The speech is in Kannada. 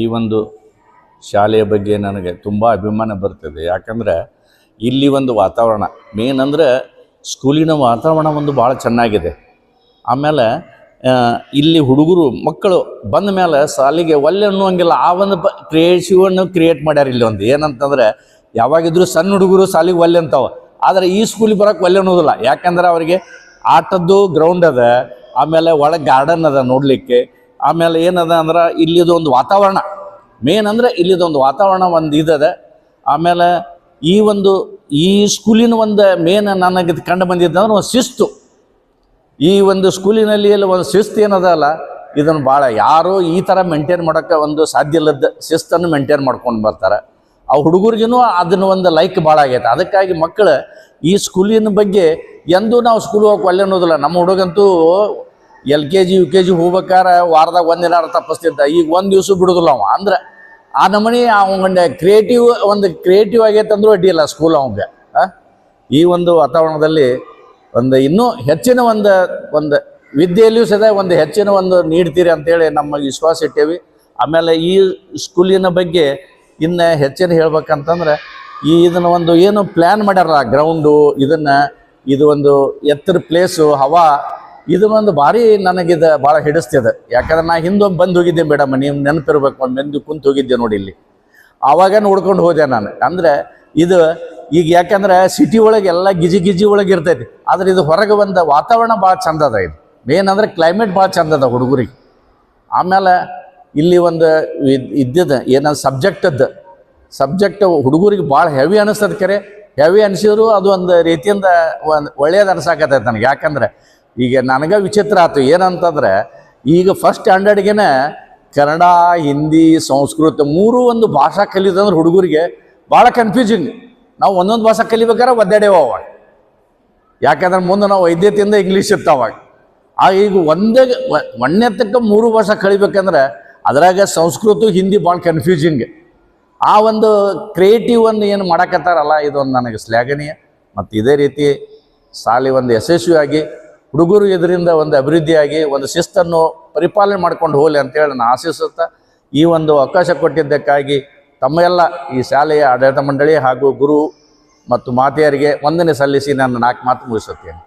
ಈ ಒಂದು ಶಾಲೆಯ ಬಗ್ಗೆ ನನಗೆ ತುಂಬ ಅಭಿಮಾನ ಬರ್ತದೆ. ಯಾಕಂದರೆ ಇಲ್ಲಿ ಒಂದು ವಾತಾವರಣ ಮೇನ್ ಅಂದರೆ ಸ್ಕೂಲಿನ ವಾತಾವರಣ ಒಂದು ಭಾಳ ಚೆನ್ನಾಗಿದೆ. ಆಮೇಲೆ ಇಲ್ಲಿ ಹುಡುಗರು ಮಕ್ಕಳು ಬಂದ ಮೇಲೆ ಶಾಲೆಗೆ ಒಲ್ಲೆ ಅನ್ನುವಂಗಿಲ್ಲ. ಆ ಒಂದು ಕ್ರಿಯೇಟಿವನ್ನು ಕ್ರಿಯೇಟ್ ಮಾಡ್ಯಾರ ಇಲ್ಲಿ ಒಂದು. ಏನಂತಂದರೆ ಯಾವಾಗಿದ್ರೂ ಸಣ್ಣ ಹುಡುಗರು ಶಾಲೆಗೆ ಒಲ್ಲೆ ಅಂತಾವೆ, ಆದರೆ ಈ ಸ್ಕೂಲಿಗೆ ಬರೋಕ್ಕೆ ಒಲ್ಲೆ ಅನ್ನೋದಿಲ್ಲ. ಯಾಕಂದ್ರೆ ಅವರಿಗೆ ಆಟದ್ದು ಗ್ರೌಂಡ್ ಅದ, ಆಮೇಲೆ ಒಳಗೆ ಗಾರ್ಡನ್ ಅದ ನೋಡಲಿಕ್ಕೆ, ಆಮೇಲೆ ಏನದ ಅಂದ್ರೆ ಇಲ್ಲಿದು ಒಂದು ವಾತಾವರಣ ಮೇನ್ ಅಂದರೆ ಇಲ್ಲಿದೊಂದು ವಾತಾವರಣ ಒಂದು ಇದದೆ. ಆಮೇಲೆ ಈ ಸ್ಕೂಲಿನ ಒಂದು ಮೇನ್ ನನಗೆ ಕಂಡು ಬಂದಿದ್ದಂದ್ರೆ ಒಂದು ಶಿಸ್ತು. ಈ ಒಂದು ಸ್ಕೂಲಿನಲ್ಲಿ ಒಂದು ಶಿಸ್ತು ಏನದಲ್ಲ, ಇದನ್ನು ಭಾಳ ಯಾರು ಈ ಥರ ಮೇಂಟೈನ್ ಮಾಡೋಕ್ಕೆ ಒಂದು ಸಾಧ್ಯ ಇಲ್ಲದ ಶಿಸ್ತನ್ನು ಮೇಂಟೈನ್ ಮಾಡ್ಕೊಂಡು ಬರ್ತಾರೆ. ಆ ಹುಡುಗರಿಗೂ ಅದನ್ನು ಒಂದು ಲೈಕ್ ಭಾಳ ಆಗೈತೆ. ಅದಕ್ಕಾಗಿ ಮಕ್ಕಳು ಈ ಸ್ಕೂಲಿನ ಬಗ್ಗೆ ಎಂದೂ ನಾವು ಸ್ಕೂಲ್ ಹೋಗಕ್ಕೆ ಒಲ್ಲೆ ಅನ್ನೋದಿಲ್ಲ. ನಮ್ಮ ಹುಡುಗಂತೂ LKG UKG ಹೋಗ್ಬೇಕಾರೆ ವಾರದಾಗ ಒಂದಿನ ತಪ್ಪಿಸ್ತಿದ್ದ. ಈಗ ಒಂದು ದಿವಸ ಬಿಡೋದಿಲ್ಲ ಅವ. ಅಂದ್ರೆ ಆ ನಮೂನಿ ಅವಂಗೆ ಕ್ರಿಯೇಟಿವ್ ಆಗೈತೆ ಅಂದ್ರೂ ಅಡ್ಡಿಲ್ಲ ಸ್ಕೂಲ್ ಅವಂಗೆ. ಈ ಒಂದು ವಾತಾವರಣದಲ್ಲಿ ಒಂದು ಇನ್ನೂ ಹೆಚ್ಚಿನ ಒಂದು ವಿದ್ಯೆಯಲ್ಲಿಯೂ ಸದ ಒಂದು ಹೆಚ್ಚಿನ ಒಂದು ನೀಡ್ತೀರಿ ಅಂತೇಳಿ ನಮಗೆ ವಿಶ್ವಾಸ ಇಟ್ಟೇವಿ. ಆಮೇಲೆ ಈ ಸ್ಕೂಲಿನ ಬಗ್ಗೆ ಇನ್ನು ಹೆಚ್ಚಿನ ಹೇಳ್ಬೇಕಂತಂದ್ರೆ ಇದನ್ನು ಒಂದು ಏನು ಪ್ಲ್ಯಾನ್ ಮಾಡ್ಯಾರ ಗ್ರೌಂಡು, ಇದು ಒಂದು ಎತ್ತರ ಪ್ಲೇಸು, ಹವಾ, ಇದನ್ನೊಂದು ಭಾರಿ ನನಗಿದು ಭಾಳ ಹಿಡಿಸ್ತಿದೆ. ಯಾಕಂದ್ರೆ ನಾ ಹಿಂದೊಮ್ಮೆ ಬಂದು ಹೋಗಿದ್ದೆ ಮೇಡಮ್, ನೀವು ನೆನಪಿರ್ಬೇಕು, ಒಂದು ಮಂದಿ ಕುಂತು ಹೋಗಿದ್ದೆ ನೋಡಿ ಇಲ್ಲಿ. ಆವಾಗ ನೋಡ್ಕೊಂಡು ಹೋದೆ ನಾನು. ಅಂದರೆ ಇದು ಈಗ ಯಾಕಂದ್ರೆ ಸಿಟಿ ಒಳಗೆ ಎಲ್ಲ ಗಿಜಿ ಒಳಗೆ ಇರ್ತೈತಿ, ಆದರೆ ಇದು ಹೊರಗೆ ಒಂದು ವಾತಾವರಣ ಭಾಳ ಚಂದ ಅದ. ಇದು ಮೇನ್ ಅಂದರೆ ಕ್ಲೈಮೇಟ್ ಭಾಳ ಚಂದ ಅದ ಹುಡುಗರಿಗೆ. ಆಮೇಲೆ ಇಲ್ಲಿ ಒಂದು ಇದ್ದಿದ್ದು ಏನೋ ಸಬ್ಜೆಕ್ಟ್ ಹುಡುಗರಿಗೆ ಭಾಳ ಹೆವಿ ಅನಿಸ್ತದೆ. ಕರೆ ಹೆವಿ ಅನಿಸಿದ್ರು ಅದು ಒಂದು ರೀತಿಯಿಂದ ಒಳ್ಳೇದು ಅನ್ಸಾಕತ್ತೈತೆ ನನಗೆ. ಯಾಕಂದರೆ ಈಗ ನನಗೆ ವಿಚಿತ್ರ ಆಯ್ತು ಏನಂತಂದರೆ, ಈಗ ಫಸ್ಟ್ ಸ್ಟ್ಯಾಂಡರ್ಡ್ಗೆ ಕನ್ನಡ, ಹಿಂದಿ, ಸಂಸ್ಕೃತ ಮೂರೂ ಒಂದು ಭಾಷಾ ಕಲಿಯೋದಂದ್ರೆ ಹುಡುಗರಿಗೆ ಭಾಳ ಕನ್ಫ್ಯೂಸಿಂಗ್. ನಾವು ಒಂದೊಂದು ಭಾಷೆ ಕಲಿಬೇಕಾದ್ರೆ ಒದ್ದಾಡೇವ ಅವಾಗ. ಯಾಕಂದ್ರೆ ಮುಂದೆ ನಾವು ವೈದ್ಯತೆಯಿಂದ ಇಂಗ್ಲೀಷ್ ಇರ್ತಾವಾಗ. ಈಗ ಒಂದನೇ ತಕ್ಕ ಮೂರು ಭಾಷೆ ಕಲಿಬೇಕಂದ್ರೆ ಅದ್ರಾಗ ಸಂಸ್ಕೃತ, ಹಿಂದಿ ಭಾಳ ಕನ್ಫ್ಯೂಸಿಂಗ್. ಆ ಒಂದು ಕ್ರಿಯೇಟಿವ್ ಏನು ಮಾಡಕತ್ತಾರಲ್ಲ, ಇದೊಂದು ನನಗೆ ಶ್ಲಾಘನೀಯ. ಮತ್ತು ಇದೇ ರೀತಿ ಶಾಲೆ ಒಂದು ಯಶಸ್ವಿಯಾಗಿ ಹುಡುಗರು ಇದರಿಂದ ಒಂದು ಅಭಿವೃದ್ಧಿಯಾಗಿ ಒಂದು ಶಿಸ್ತನ್ನು ಪರಿಪಾಲನೆ ಮಾಡ್ಕೊಂಡು ಹೋಗಲಿ ಅಂತೇಳಿ ನಾನು ಆಶಿಸುತ್ತಾ ಈ ಒಂದು ಅವಕಾಶ ಕೊಟ್ಟಿದ್ದಕ್ಕಾಗಿ ತಮ್ಮೆಲ್ಲ ಈ ಶಾಲೆಯ ಆಡಳಿತ ಮಂಡಳಿ ಹಾಗೂ ಗುರು ಮತ್ತು ಮಾತೆಯರಿಗೆ ವಂದನೆ ಸಲ್ಲಿಸಿ ನಾನು 4 ಮಾತು ಮುಗಿಸುತ್ತೇನೆ.